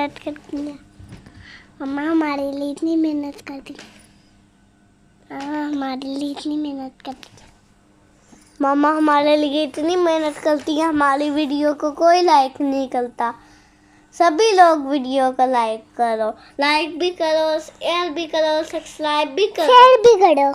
मेहनत करती हैं। मम्मा हमारे लिए इतनी मेहनत करती है। हमारे लिए इतनी मेहनत करती है। मम्मा हमारे लिए इतनी मेहनत करती है, हमारी वीडियो को कोई लाइक नहीं करता। सभी लोग वीडियो को लाइक करो, लाइक भी करो, शेयर भी करो, सब्सक्राइब भी करो,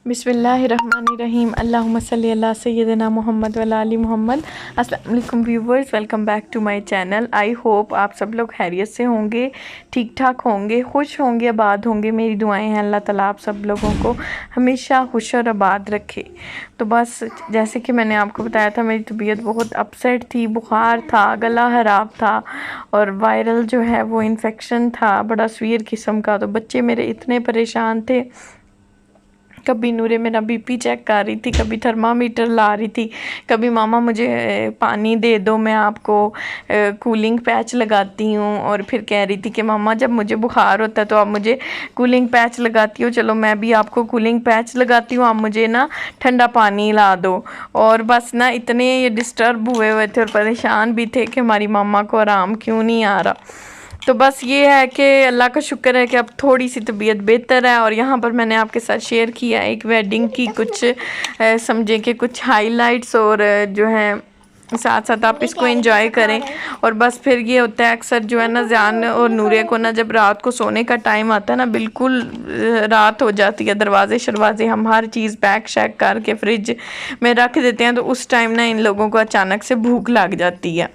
बिस्मिल्लाहिर्रहमानिर्रहीम। अल्लाहुम्मा सल्ली अला सय्यिदिना मोहम्मद व अला आलि मोहम्मद। अस्सलाम वालेकुम viewers, welcome back to my channel. I hope आप सब लोग खैरियत से होंगे, ठीक ठाक होंगे, खुश होंगे, आबाद होंगे। मेरी दुआएं हैं अल्लाह ताला आप सब लोगों को हमेशा खुश और आबाद रखे। तो बस जैसे कि मैंने आपको बताया था, मेरी तबीयत बहुत अपसेट थी, बुखार था, गला ख़राब था और वायरल जो है वो इन्फेक्शन था, बड़ा सीवियर किस्म का। तो बच्चे मेरे इतने परेशान थे, कभी नूरे मेरा बीपी चेक कर रही थी, कभी थर्मामीटर ला रही थी, कभी मामा मुझे पानी दे दो, मैं आपको कूलिंग पैच लगाती हूँ। और फिर कह रही थी कि मामा जब मुझे बुखार होता है तो आप मुझे कूलिंग पैच लगाती हो, चलो मैं भी आपको कूलिंग पैच लगाती हूँ, आप मुझे ना ठंडा पानी ला दो। और बस ना इतने ये डिस्टर्ब हुए थे और परेशान भी थे कि हमारी मामा को आराम क्यों नहीं आ रहा। तो बस ये है कि अल्लाह का शुक्र है कि अब थोड़ी सी तबीयत बेहतर है। और यहाँ पर मैंने आपके साथ शेयर किया एक वेडिंग की कुछ समझे कि कुछ हाइलाइट्स, और जो है साथ साथ आप इसको एंजॉय करें। और बस फिर ये होता है अक्सर जो है ना, जान और नूरे को ना जब रात को सोने का टाइम आता है ना, बिल्कुल रात हो जाती है, दरवाजे शरवाजे हम हर चीज़ पैक शैक करके फ्रिज में रख देते हैं, तो उस टाइम ना इन लोगों को अचानक से भूख लग जाती है।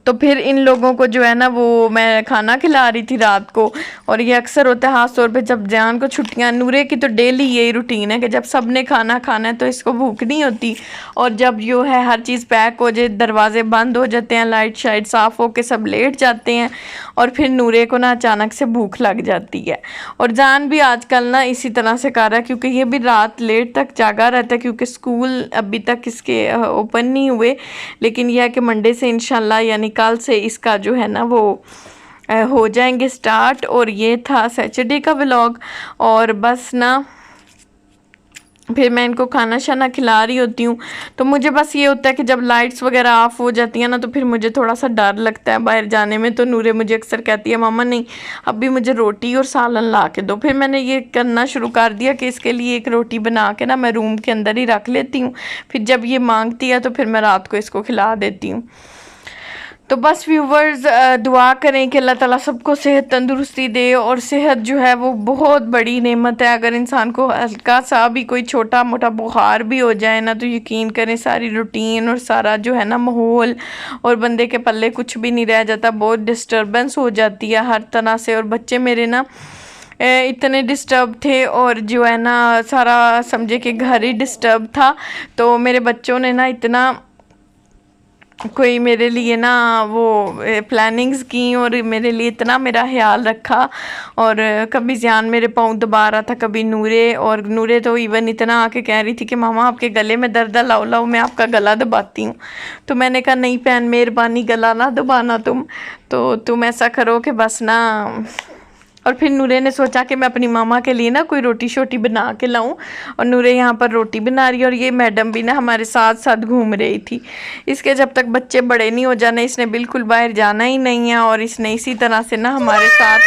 तो फिर इन लोगों को जो है ना वो मैं खाना खिला रही थी रात को। और ये अक्सर होता है ख़ास तौर पे जब जान को छुट्टियां, नूरे की तो डेली यही रूटीन है कि जब सब ने खाना खाना है तो इसको भूख नहीं होती। और जब जो है हर चीज़ पैक हो जाए, दरवाजे बंद हो जाते हैं, लाइट शाइट साफ़ हो के सब लेट जाते हैं, और फिर नूरे को ना अचानक से भूख लग जाती है। और जान भी आजकल ना इसी तरह से कर रहा है, क्योंकि ये भी रात लेट तक जागा रहता है, क्योंकि स्कूल अभी तक इसके ओपन नहीं हुए। लेकिन यह है कि मंडे से इंशाल्लाह यानी कल से इसका जो है ना वो हो जाएंगे स्टार्ट। और ये था सैटरडे का व्लॉग। और बस ना फिर मैं इनको खाना शाना खिला रही होती हूँ, तो मुझे बस ये होता है कि जब लाइट्स वगैरह ऑफ हो जाती हैं ना, तो फिर मुझे थोड़ा सा डर लगता है बाहर जाने में। तो नूरे मुझे अक्सर कहती है मामा नहीं अभी मुझे रोटी और सालन ला के दो। फिर मैंने ये करना शुरू कर दिया कि इसके लिए एक रोटी बना के ना मैं रूम के अंदर ही रख लेती हूँ, फिर जब ये मांगती है तो फिर मैं रात को इसको खिला देती हूँ। तो बस व्यूवर्स दुआ करें कि अल्लाह ताला सबको सेहत तंदुरुस्ती दे। और सेहत जो है वो बहुत बड़ी नेमत है। अगर इंसान को हल्का सा भी कोई छोटा मोटा बुखार भी हो जाए ना, तो यकीन करें सारी रूटीन और सारा जो है ना माहौल और बंदे के पल्ले कुछ भी नहीं रह जाता, बहुत डिस्टर्बेंस हो जाती है हर तरह से। और बच्चे मेरे ना इतने डिस्टर्ब थे, और जो है ना सारा समझे कि घर ही डिस्टर्ब था। तो मेरे बच्चों ने ना इतना कोई मेरे लिए ना वो प्लानिंग्स की और मेरे लिए इतना मेरा ख्याल रखा। और कभी ज़ियान मेरे पाँव दबा रहा था, कभी नूरे। और नूरे तो इवन इतना आके कह रही थी कि मामा आपके गले में दर्द है, लाओ लाओ मैं आपका गला दबाती हूँ। तो मैंने कहा नहीं बहन मेहरबानी गला ना दबाना तुम ऐसा करो कि बस ना। और फिर नूरे ने सोचा कि मैं अपनी मामा के लिए ना कोई रोटी शोटी बना के लाऊं। और नूरे यहाँ पर रोटी बना रही है, और ये मैडम भी ना हमारे साथ साथ घूम रही थी। इसके जब तक बच्चे बड़े नहीं हो जाने, इसने बिल्कुल बाहर जाना ही नहीं है, और इसने इसी तरह से ना हमारे साथ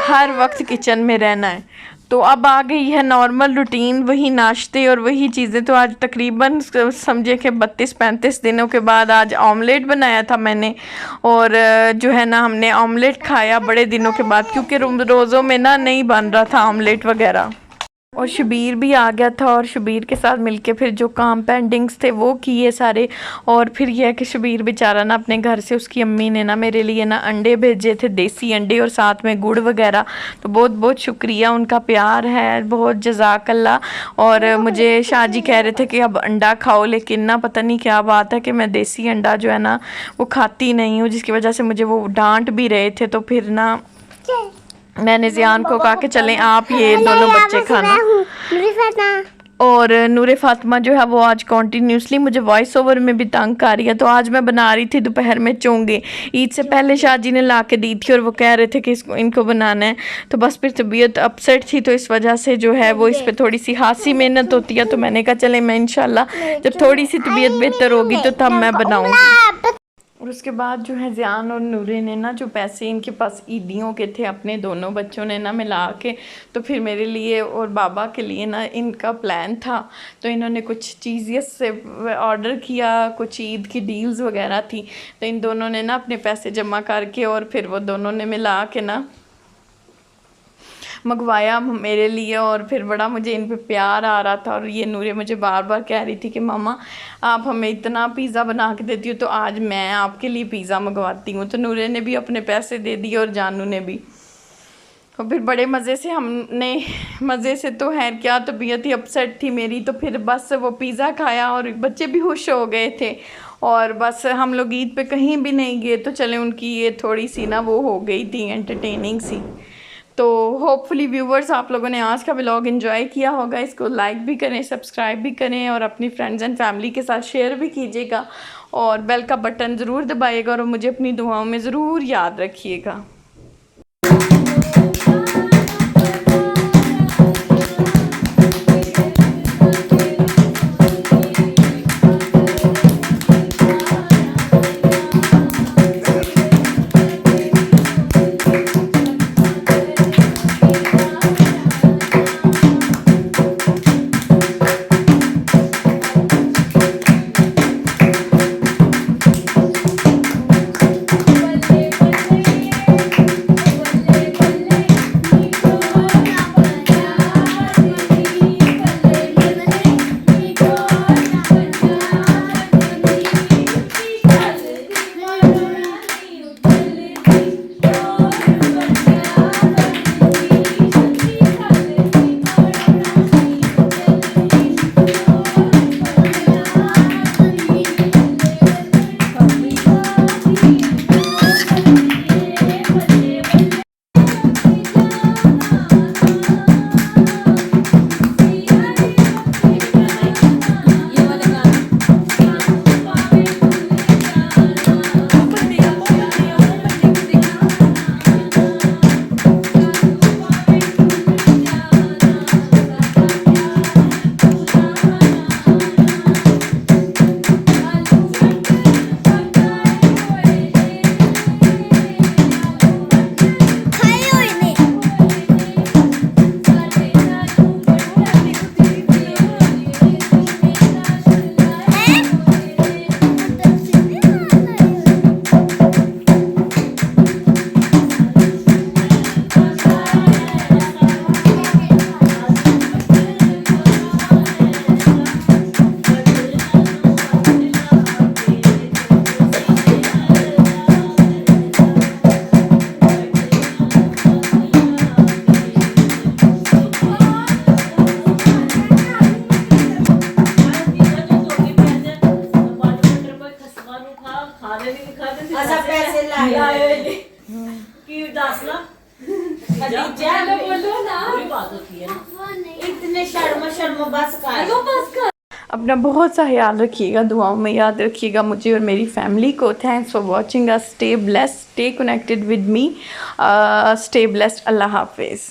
हर वक्त किचन में रहना है। तो अब आ गई है नॉर्मल रूटीन, वही नाश्ते और वही चीज़ें। तो आज तकरीबन समझे कि 32-35 दिनों के बाद आज ऑमलेट बनाया था मैंने। और जो है ना हमने ऑमलेट खाया बड़े दिनों के बाद, क्योंकि रोज़ों में ना नहीं बन रहा था ऑमलेट वगैरह। और शबीर भी आ गया था, और शबीर के साथ मिलके फिर जो काम पेंडिंग्स थे वो किए सारे। और फिर यह है कि शबीर बेचारा ना अपने घर से उसकी अम्मी ने ना मेरे लिए ना अंडे भेजे थे, देसी अंडे, और साथ में गुड़ वगैरह। तो बहुत बहुत शुक्रिया, उनका प्यार है, बहुत जज़ाकल्लाह। और मुझे शाहजी कह रहे थे कि अब अंडा खाओ, लेकिन ना पता नहीं क्या बात है कि मैं देसी अंडा जो है ना वो खाती नहीं हूँ, जिसकी वजह से मुझे वो डांट भी रहे थे। तो फिर ना मैंने ज़ियान को कहा कि चलें आप ये दोनों बच्चे खाना। और नूरे फातिमा जो है वो आज कॉन्टीन्यूसली मुझे वॉइस ओवर में भी तंग कर रही है। तो आज मैं बना रही थी दोपहर में चोंगे, ईद से पहले शाहजी ने ला के दी थी, और वो कह रहे थे कि इनको बनाना है। तो बस फिर तबीयत अपसेट थी, तो इस वजह से जो है वो इस पर थोड़ी सी खासी मेहनत होती है। तो मैंने कहा चले मैं इंशाल्लाह जब थोड़ी सी तबीयत बेहतर होगी तो तब मैं बनाऊँगी। और उसके बाद जो है ज़ियान और नूरे ने ना जो पैसे इनके पास ईदियों के थे अपने दोनों बच्चों ने ना मिला के, तो फिर मेरे लिए और बाबा के लिए ना इनका प्लान था, तो इन्होंने कुछ चीज़ से ऑर्डर किया, कुछ ईद की डील्स वगैरह थी, तो इन दोनों ने ना अपने पैसे जमा करके और फिर वो दोनों ने मिला के ना मंगवाया मेरे लिए। और फिर बड़ा मुझे इन पे प्यार आ रहा था। और ये नूरे मुझे बार बार कह रही थी कि मामा आप हमें इतना पिज़्ज़ा बना के देती हो, तो आज मैं आपके लिए पिज़्ज़ा मंगवाती हूँ। तो नूरे ने भी अपने पैसे दे दिए और जानू ने भी। और फिर बड़े मज़े से हमने, मज़े से तो है क्या, तबीयत ही अपसेट थी मेरी, तो फिर बस वो पिज़्ज़ा खाया और बच्चे भी खुश हो गए थे। और बस हम लोग ईद पे कहीं भी नहीं गए, तो चले उनकी ये थोड़ी सी ना वो हो गई थी एंटरटेनिंग सी। तो होपफुली व्यूवर्स आप लोगों ने आज का व्लॉग एंजॉय किया होगा। इसको लाइक भी करें, सब्सक्राइब भी करें और अपनी फ्रेंड्स एंड फैमिली के साथ शेयर भी कीजिएगा और बेल का बटन ज़रूर दबाइएगा और मुझे अपनी दुआओं में ज़रूर याद रखिएगा। इतने शर्म शर्म बस कर। अपना बहुत सा ख्याल रखिएगा, दुआओं में याद रखिएगा मुझे और मेरी फैमिली को। Thanks for watching us. Stay blessed, stay connected with me, stay blessed. Allah हाफिज़।